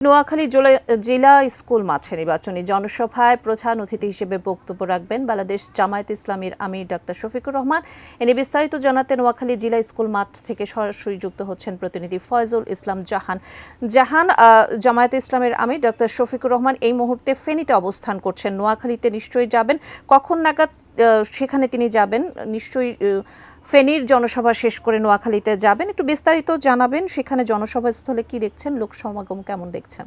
নোয়াখালী জেলা স্কুল মাঠে নির্বাচনী জনসভায় প্রধান অতিথি হিসেবে বক্তব্য রাখবেন বাংলাদেশ জামায়াতে ইসলামীর আমির ডাক্তার শফিকুর রহমান। এনে বিস্তারিত জানাতে নোয়াখালী জেলা স্কুল মাঠ থেকে সরাসরি যুক্ত হচ্ছেন প্রতিনিধি ফয়জুল ইসলাম জাহান। জামায়াতে ইসলামের আমির ডাক্তার শফিকুর রহমান এই মুহূর্তে ফেনীতে অবস্থান করছেন। নোয়াখালীতে নিশ্চয়ই যাবেন, কখন নাগাদ সেখানে তিনি যাবেন? নিশ্চয়ই ফেনীর জনসভা শেষ করে নোয়াখালীতে যাবেন। একটু বিস্তারিত জানাবেন, সেখানে জনসভাস্থলে কি দেখছেন, লোক সমাগম কেমন দেখছেন?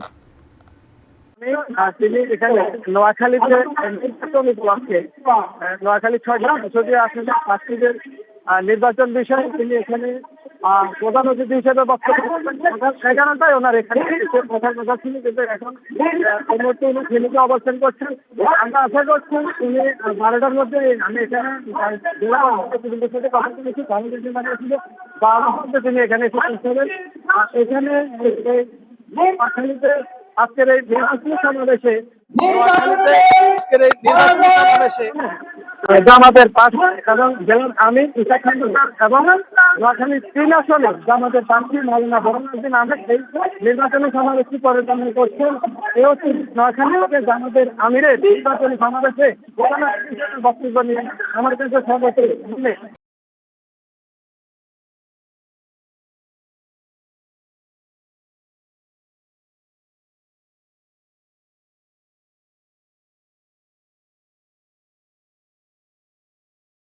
তিনি এখানে নোয়াখালীতে নির্বাচন উপলক্ষে নোয়াখালী 6টি সংসদীয় আসনে প্রার্থীদের নির্বাচন বিষয়ে তিনি এখানে প্রধান অতিথি হিসেবে বক্তব্য রাখবেন। 11টায় ওনার এখানে প্রধান কথা ছিল, কিন্তু এখন এই মুহূর্তে উনি ফেনীতে অবস্থান করছেন। আমরা আশা করছি উনি 12টার মধ্যে আমি এখানে জেলা প্রতিনিধির সাথে কথা বলেছি, বাংলাদেশি বানিয়েছিল 12টার মধ্যে তিনি এখানে এসে পৌঁছাবেন। এখানে নোয়াখালীতে আজকের এই নির্বাচনী সমাবেশে জামাতের প্রার্থী এবং জেলার আমির ইসা খান এবং নোয়াখালী 3 আসনে জামাতের প্রার্থী মৌলানা বরুণউদ্দিন আহমেদ এই নির্বাচনী সমাবেশটি পরিচালনা করছেন। এই হচ্ছে নোয়াখালীতে জামাতের আমিরের নির্বাচনী সমাবেশে বক্তব্য নিয়ে আমার কাছে সর্বোচ্চ